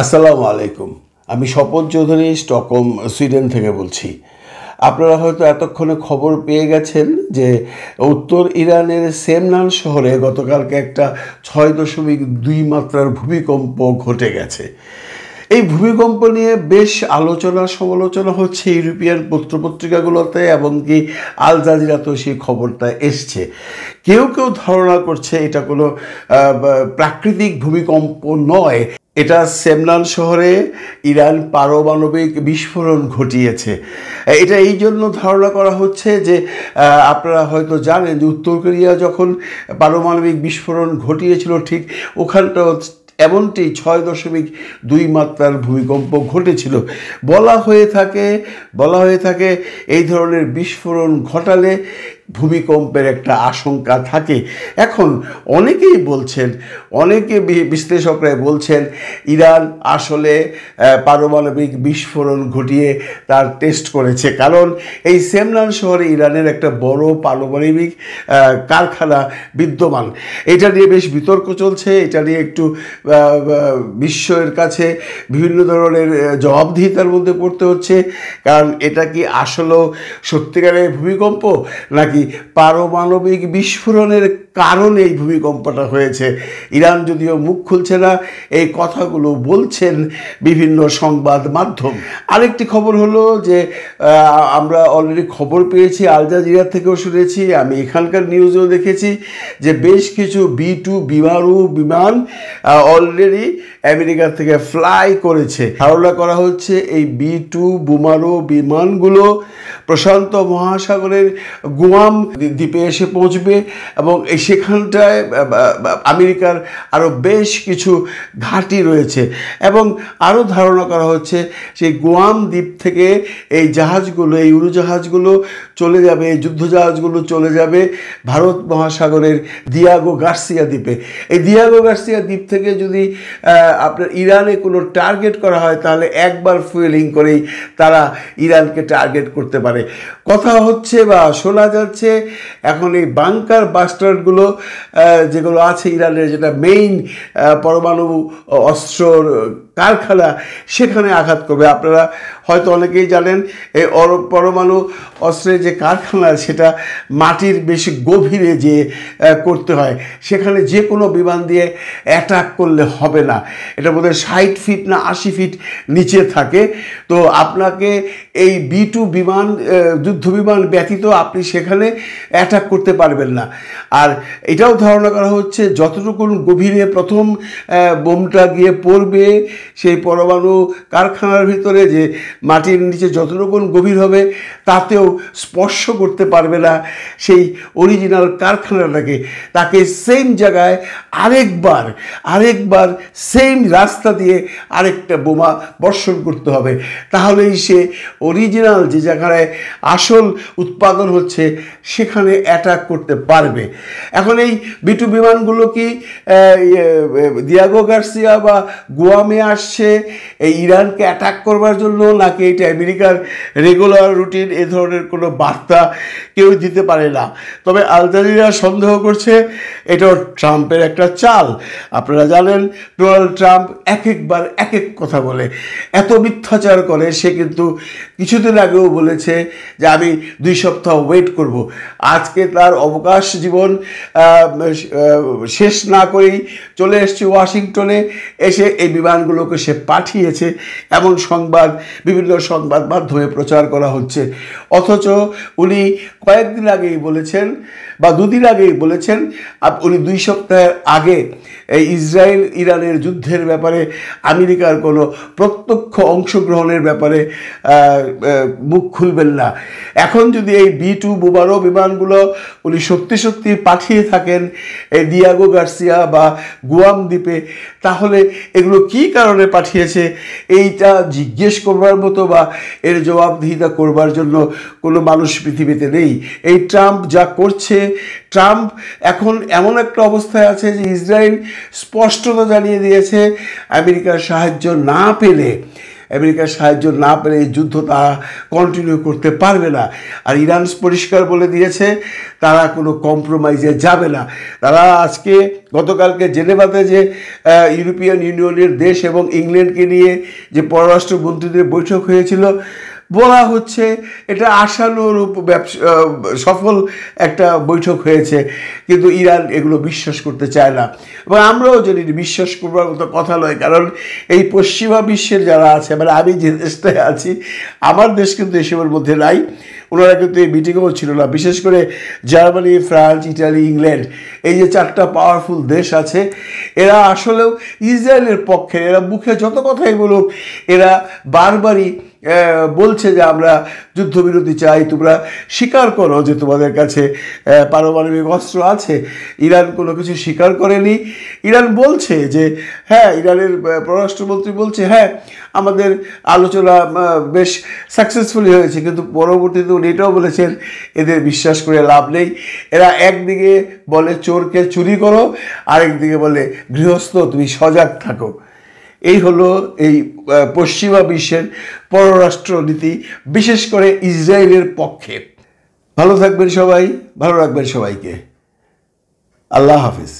আসসালামু আলাইকুম। আমি স্বপন চৌধুরী স্টকহোম সুইডেন থেকে বলছি। আপনারা হয়তো এতক্ষণে খবর পেয়ে গেছেন যে উত্তর ইরানের সেমনান শহরে গতকালকে একটা 6.2 মাত্রার ভূমিকম্প ঘটে গেছে। এই ভূমিকম্প নিয়ে বেশ আলোচনা সমালোচনা হচ্ছে ইউরোপিয়ান পত্রপত্রিকাগুলোতে, এবং কি আল জাজিরাতেও সেই খবরটা এসছে। কেউ কেউ ধারণা করছে এটা কোনো প্রাকৃতিক ভূমিকম্প নয়, এটা সেমনান শহরে ইরান পারমাণবিক বিস্ফোরণ ঘটিয়েছে। এটা এই জন্য ধারণা করা হচ্ছে যে আপনারা হয়তো জানেন যে উত্তর কোরিয়া যখন পারমাণবিক বিস্ফোরণ ঘটিয়েছিল, ঠিক ওখানটা এমনটি 6.2 মাত্রার ভূমিকম্প ঘটেছিল। বলা হয়ে থাকে এই ধরনের বিস্ফোরণ ঘটালে ভূমিকম্পের একটা আশঙ্কা থাকে। এখন অনেকে বিশ্লেষকরা বলছেন ইরান আসলে পারমাণবিক বিস্ফোরণ ঘটিয়ে তার টেস্ট করেছে, কারণ এই সেমনান শহরে ইরানের একটা বড় পারমাণবিক কারখানা বিদ্যমান। এটা নিয়ে বেশ বিতর্ক চলছে, এটা নিয়ে একটু বিশ্বের কাছে বিভিন্ন ধরনের জবাবদিহিতার মধ্যে পড়তে হচ্ছে, কারণ এটা কি আসলেও সত্যিকারের ভূমিকম্প নাকি পারমাণবিক বিস্ফোরণের কারণে এই ভূমিকম্পটা হয়েছে। ইরান যদিও মুখ খুলছে না, এই কথাগুলো বলছেন বিভিন্ন সংবাদ মাধ্যম। আরেকটি খবর হলো যে আমরা অলরেডি খবর পেয়েছি, আল জাজিরা থেকেও শুনেছি, আমি এখানকার নিউজেও দেখেছি যে বেশ কিছু B-2 বিমান অলরেডি আমেরিকা থেকে ফ্লাই করেছে। ধারণা করা হচ্ছে এই B-2 বোমারু বিমানগুলো প্রশান্ত মহাসাগরের গুয়াম দ্বীপে এসে পৌঁছবে, এবং সেখানটায় আমেরিকার আরও বেশ কিছু ঘাঁটি রয়েছে, এবং আরও ধারণা করা হচ্ছে সেই গুয়াম দ্বীপ থেকে এই উড়োজাহাজগুলো চলে যাবে, এই যুদ্ধজাহাজগুলো চলে যাবে ভারত মহাসাগরের দিয়াগো গার্সিয়া দ্বীপে। এই দিয়াগো গার্সিয়া দ্বীপ থেকে যদি আপনার ইরানে কোনো টার্গেট করা হয়, তাহলে একবার ফুয়েলিং করেই তারা ইরানকে টার্গেট করতে পারে। কথা হচ্ছে বা শোনা যাচ্ছে এখন এই বাংকার বাস্টারগুলো যেগুলো আছে ইরানের, যেটা মেইন পরমাণু অস্ত্রর কারখানা, সেখানে আঘাত করবে। আপনারা হয়তো অনেকেই জানেন এই পরমাণু অস্ত্রের যে কারখানা, সেটা মাটির বেশি গভীরে যে করতে হয়, সেখানে যে কোনো বিমান দিয়ে অ্যাটাক করলে হবে না। এটা বোধহয় 60 ফিট না 80 ফিট নিচে থাকে। তো আপনাকে এই B-2 যুদ্ধ বিমান ব্যতীত আপনি সেখানে অ্যাটাক করতে পারবেন না। আর এটাও ধারণা করা হচ্ছে যতটুকু গভীরে প্রথম বোমটা গিয়ে পড়বে, সেই পরমাণু কারখানার ভিতরে যে মাটির নিচে যতটুকু গভীর হবে, তাতেও স্পর্শ করতে পারবে না সেই অরিজিনাল কারখানাটাকে। তাকে সেম জায়গায় আরেকবার সেম রাস্তা দিয়ে আরেকটা বোমা বর্ষণ করতে হবে, তাহলেই সে অরিজিনাল যে জায়গায় আসল উৎপাদন হচ্ছে সেখানে অ্যাটাক করতে পারবে। এখন এই B-2 বিমানগুলো কি দিয়াগো গার্সিয়া বা গুয়ামে আসছে এই ইরানকে অ্যাটাক করবার জন্য, নাকি এটা আমেরিকার রেগুলার রুটিন? এ ধরনের কোনো বার্তা কেউ দিতে পারে না। তবে আল জাজিরা সন্দেহ করছে এটাও ট্রাম্পের একটা চাল। আপনারা জানেন ডোনাল্ড ট্রাম্প একবার এক কথা বলে, এত মিথ্যাচার করে। সে কিন্তু কিছুদিন আগেও বলেছে যে আমি 2 সপ্তাহ ওয়েট করব। আজকে তার অবকাশ জীবন শেষ না করেই চলে এসেছে ওয়াশিংটনে, এসে এই বিমানগুলোকে সে পাঠিয়েছে, এমন সংবাদ বিভিন্ন সংবাদ মাধ্যমে প্রচার করা হচ্ছে। অথচ উনি কয়েকদিন আগেই বলেছেন বা 2 দিন আগেই বলেছেন, উনি 2 সপ্তাহের আগে এই ইসরায়েল ইরানের যুদ্ধের ব্যাপারে আমেরিকার কোনো প্রত্যক্ষ অংশগ্রহণের ব্যাপারে মুখ খুলবেন না। এখন যদি এই B-2 বোমারু বিমানগুলো উনি সত্যি পাঠিয়ে থাকেন এই দিয়াগো গার্সিয়া বা গুয়াম দ্বীপে, তাহলে এগুলো কি কারণে পাঠিয়েছে এইটা জিজ্ঞেস করবার মতো বা এর জবাবদিহিতা করবার জন্য কোনো মানুষ পৃথিবীতে নেই। এই ট্রাম্প যা করছে, ট্রাম্প এখন এমন একটা অবস্থায় আছে যে ইসরায়েল স্পষ্টতা জানিয়ে দিয়েছে আমেরিকার সাহায্য না পেলে আমেরিকার সাহায্য না পেলে এই যুদ্ধ তারা কন্টিনিউ করতে পারবে না। আর ইরান পরিষ্কার বলে দিয়েছে তারা কোনো কম্প্রোমাইজে যাবে না। তারা আজকে গতকালকে জেনেভাতে যে ইউরোপিয়ান ইউনিয়নের দেশ এবং ইংল্যান্ডকে নিয়ে যে পররাষ্ট্রমন্ত্রীদের বৈঠক হয়েছিল, বলা হচ্ছে এটা আশানুরূপ সফল একটা বৈঠক হয়েছে, কিন্তু ইরান এগুলো বিশ্বাস করতে চায় না। এবং আমরাও জানি বিশ্বাস করবার মতো কথা নয়, কারণ এই পশ্চিমা বিশ্বের যারা আছে, মানে আমি যে দেশটায় আছি আমার দেশ কিন্তু এসবের মধ্যে নাই, ওনারা কিন্তু এই মিটিংও ছিল না। বিশেষ করে জার্মানি, ফ্রান্স, ইটালি, ইংল্যান্ড, এই যে চারটা পাওয়ারফুল দেশ আছে, এরা আসলেও ইসরায়েলের পক্ষে। এরা মুখে যত কথাই বলুক, এরা বারবারই বলছে যে আমরা যুদ্ধবিরতি চাই, তোমরা স্বীকার করো যে তোমাদের কাছে পারমাণবিক অস্ত্র আছে। ইরান কোনো কিছু স্বীকার করেনি। ইরান বলছে যে হ্যাঁ, ইরানের পররাষ্ট্রমন্ত্রী বলছে হ্যাঁ আমাদের আলোচনা বেশ সাকসেসফুলি হয়েছে, কিন্তু পরবর্তীতে উনি এটাও বলেছেন এদের বিশ্বাস করে লাভ নেই। এরা একদিকে বলে চোরকে চুরি করো, আরেকদিকে বলে গৃহস্থ তুমি সজাগ থাকো। এই হলো এই পশ্চিমা বিশ্বের পররাষ্ট্রনীতি, বিশেষ করে ইসরায়েলের পক্ষে। ভালো থাকবেন সবাই, ভালো রাখবেন সবাইকে। আল্লাহ হাফিজ।